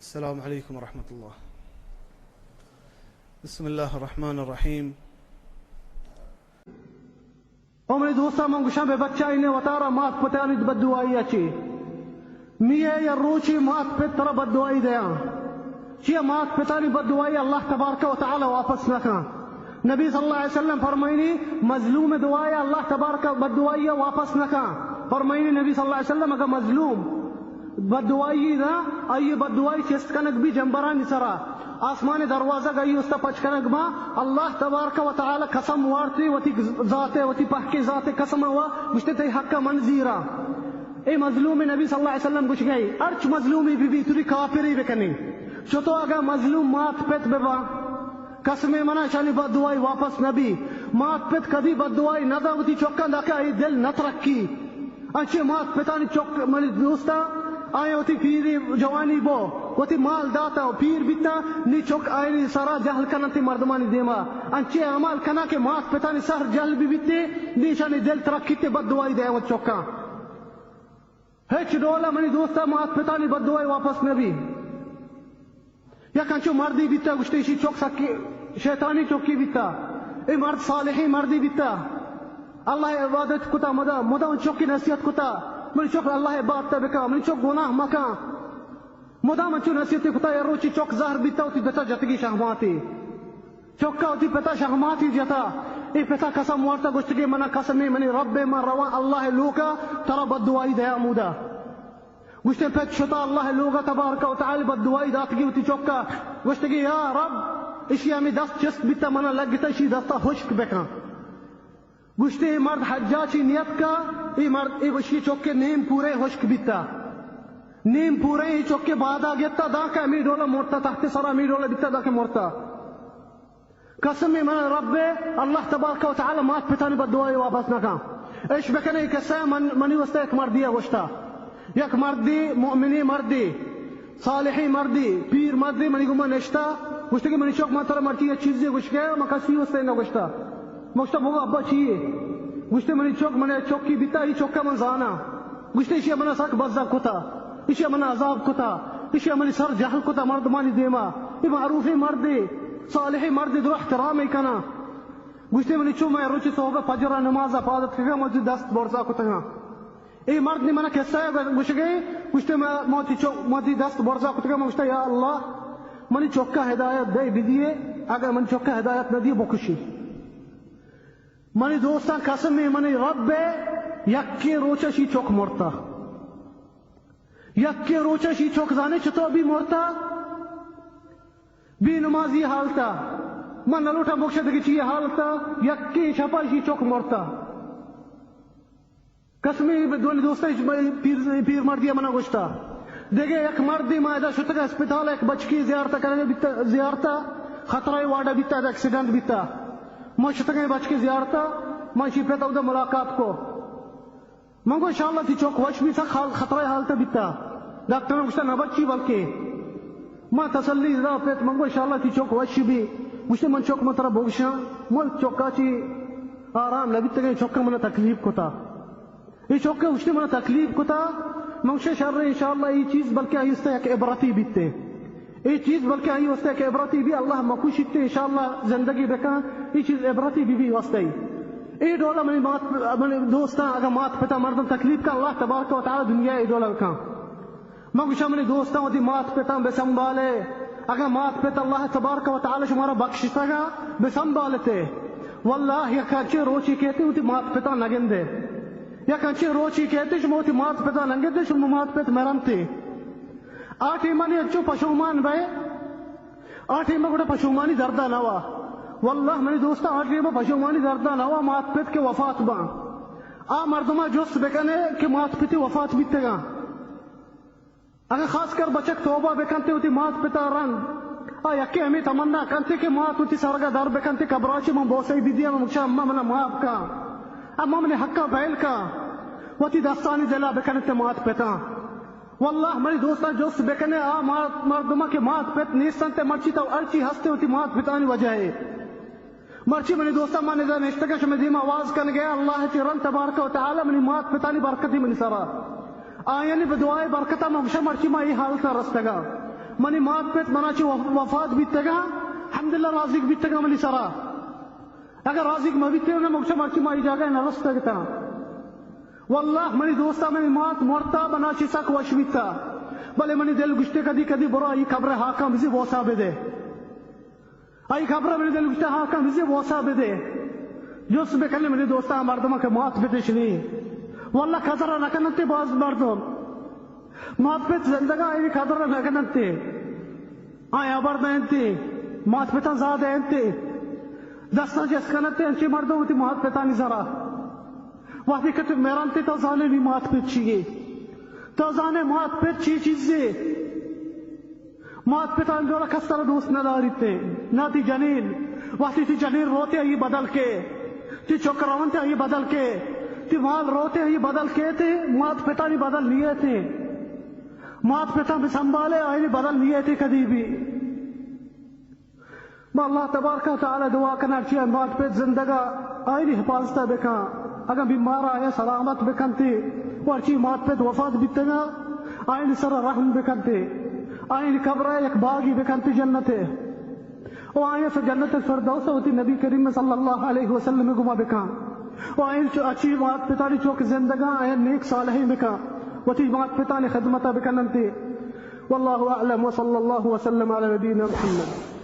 السلام علیکم ورحمۃ اللہ. بسم اللہ الرحمن الرحیم. عمر دوستا من گوشم به بچه اینه و تارا مات پتانید بددعایی چی میه یا روچی مات پتر بددعایی دیا چی مات پتانی بددعایی الله تبارک و تعالی واپس نکن. نبی صلی اللہ علیہ وسلم فرمائنی مظلوم دعائی اللہ تبارک بددعایی واپس نکن. فرمائنی نبی صلی اللہ علیہ وسلم اگر مظلوم بددعایی دا ای بددعایی چست کنک بھی جنبرانی سرا آسمان دروازہ گئی اس تا پچ کنک با اللہ تبارک و تعالی قسم وارتی وتی ذات وتی پاک ذات قسم ہوا مشتے تے حق منزیرا اے مظلوم نبی صلی اللہ علیہ وسلم گوش گئی ارچ مظلومی بی توری کافری بکنی چتو اگر مظلوم مات پت ببا قسم منا شانی بددعائی واپس نبی مات پت کبھی بددعائی نہ دا وتی چوکا دا ای دل نہ ترکی اچھے مات پتانی چوک ملی دوستا آئے ہوتی پیری جوانی بو ہوتی مال داتا پیر بیتا نی چوک آئینی سارا جہل کننتی مردمانی دیما انچے عمال کنا کے مات پتانی سہر جہل بھی بیتے نیشانی دل ترکیتے بددعائی دے وہ چوکا ہیچ ڈولا منی دوستا مات پتانی بددعائی واپس نبی یا کنچو مردی بیتا گشتیشی چوک سکی شیطانی چوکی بیتا اے مرد صالحی مردی بیتا اللہ عبادت کتا مدہ ان چوکی نصیحت کتا من چوک اللہ عبادت بکا من چوک گناہ مکا مدام انچو نصیحتی کتا یا روچی چوک زہر بیتا ہوتی بتا جتگی شہماتی چوکا ہوتی پتا شہماتی جتا ای پتا قسم وارتا گشتگی منا قسمی منی رب من روان اللہ لوکا ترا بددعائی دیا مودا گشتے پت شتا اللہ لوکا تبارک و تعالی بددعائی داتگی ہوتی چوکا گشتگی یا رب اشی ہمیں دست چست بیتا منا لگتا اشی دستا خشک بکا گشتے مرد حجاچی نیت کا ای مرد ای وشی چوکے نیم پورے خشک بیتا نیم پورے ہی چوکے بعد آگیتا دا کہ امی ڈولا مرتا تحت سرا امی ڈولا بیتا دا کہ مرتا قسمی من رب اللہ تبارک و تعالی مات پتانی بددعائی واپس نکا ايش بكني كسا مني وستيك مردية وشتا يك مردي مؤمني مردي صالحي مردي بير مردي مني قوما نشتا وشتكي مني شوك ما ترى مرتية چیزی وشكي ما كسي وستينا وشتا وشتا بوغا ابا چیئے وشتا مني چوك مني چوكي بيتا هي چوكا من زانا وشتا اشياء منا ساك بزا كتا اشياء منا عذاب كتا اشياء مني سر جهل كتا مرد ماني ديما معروفي مردي صالحي مردي درو احترامي كنا گوشتے منی چو میں روچی صحبہ فجر نماز عبادت کرگا مجھے دست برزا کو تگا ای مرد نے منہ کہسا ہے گوش گئی گوشتے میں موتی دست برزا کو تگا گوشتا یا اللہ منی چوکا ہدایت دے بدیے اگر منی چوکا ہدایت نہ دیے بکشی منی دوستان قسم میں منی رب یکی روچا شی چوک مرتا یکی روچا شی چوک زانے چطور بھی مرتا بھی نمازی حالتا من نلوٹا بخشا دکی چیئے حالتا یکی شپا شی چوک مرتا قسمی دولی دوستا پیر مردی منا گوشتا دیکھے یک مردی مائدہ شتگا اسپتال ایک بچکی زیارتا کرنے بیتا زیارتا خطرائی واڈا بیتا دا ایکسیڈنٹ بیتا میں شتگا بچکی زیارتا میں شی پیتا دا ملاقات کو منگو انشاءاللہ تی چوک وش بیتا خطرائی حالتا بیتا ڈاکٹر نے گوشتا نہ بچی بلکہ میں تسلی دا پیت منگو انشاءاللہ تی چوک وش بھی مجھے من چوک مطرح بوشا مل چوکا چی آرام لبیت گئی چوکا منا تکلیف کتا یہ چوکا مجھے منا تکلیف کتا منشے شر انشاءاللہ یہ چیز بلکہ آئی استا ایک عبرتی بیتے یہ چیز بلکہ آئی استا ایک عبرتی بھی اللہ مکوشتے انشاءاللہ زندگی بکا یہ چیز عبرتی بھی واسطے یہ ڈولا منی دوستا اگر مات پتا مردم تکلیف کا اللہ تبارک و تعالی دنیا یہ ڈولا بکا میں گوشا منی دوستا ودی مات پتا بے سنبھالے اگر مات پیت اللہ تبارک و تعالی شمارا بخشتا گا بسنبالتے واللہ یا کانچے روچی کہتے ہوتی مات پیتا نگندے یا کانچے روچی کہتے شموتی مات پیتا نگندے شمو مات پیت مرمتے آٹھ ایمانی اچھو پشومان بے آٹھ ایمان گوڑا پشومانی دردہ نوا واللہ منی دوستا آٹھ ایمان پشومانی دردہ نوا مات پیت کے وفات با مردمہ جس بکنے کہ مات پیتی وفات بیتے گا اگر خاص کر بچک توبہ بکنتے ہوتی مات پتا رنگ یکی ہمیں تمنا کنتے کہ مات ہوتی سرگا در بکنتے کبراچی من بوسائی بھی دیا مکشا اما منا ماپ کا اما من حقا بیل کا ہوتی دستانی دلا بکنتے مات پتا واللہ منی دوستا جوست بکنے مردمہ کے مات پت نیستنتے مرچی تو ارچی ہستے ہوتی مات پتانی وجہ ہے مرچی منی دوستا من ازا نشتگا شمی دیم آواز کن گیا اللہ تی رن تبارک و تعالی منی مات پتانی برکتی منی سرا آیانی بدعائے برکتا مغشا مرچی ما یہ حالتا رستگا منی مات پیت منا چی وفات بیتگا الحمدللہ رازق بیتگا ملی سرا اگر رازق ما بیتے ہونا مکشم چی مائی جاگا نرستا گتا واللہ منی دوستا منی مات مرتا بنا چی ساک وش بیتا بلے منی دل گشتے کدی کدی برو آئی قبر حاکم بزی ووسا بدے آئی خبر منی دل گشتے حاکم بزی ووسا بدے جس بکلی منی دوستا مردمہ کے مات پیتش نہیں واللہ خطرہ نکنتے باز مردم مات پیت زندگا آئی خطرہ نکنتے آئی عبر دینتے مات پیتا زیادہ انتے دسنا جس کنتے انچی مردم ہوتی مات پیتانی ذرا وقتی کتے میرانتے تو زانے بھی مات پیت چیئے تو زانے مات پیت چی چیزے مات پیتانی دولا کس طرح دوست نداری تے نا تی جنین وقتی تی جنین روتے آئی بدل کے تی چکرونتے آئی بدل کے تی مال روتے آئی بدل کے تے مات پیتانی بدل لیے تھے مات پیتا بھی سنبھالے آئی بدل لیے تھے کدی بھی اللہ تبارک و تعالی دعا کرنا چاہیے مات پیت زندگا آئی حفاظتہ بکا اگر بیمار آئے سلامت بکنتے ورچی مات پیت وفات بیتنا آئی سر رحم بکنتے آئی قبر ایک باغی بکنتے جنتے و آئی سے جنت الفردوس ہوتی نبی کریم صلی اللہ علیہ وسلم گما بکا و آئی اچھی مات پیتانی چوک زندگا آئی نیک صالحی بکا وتی مات پیتانی خدمتا بکنتے واللہ اعلم وصلی اللہ وسلم علی نبینا محمد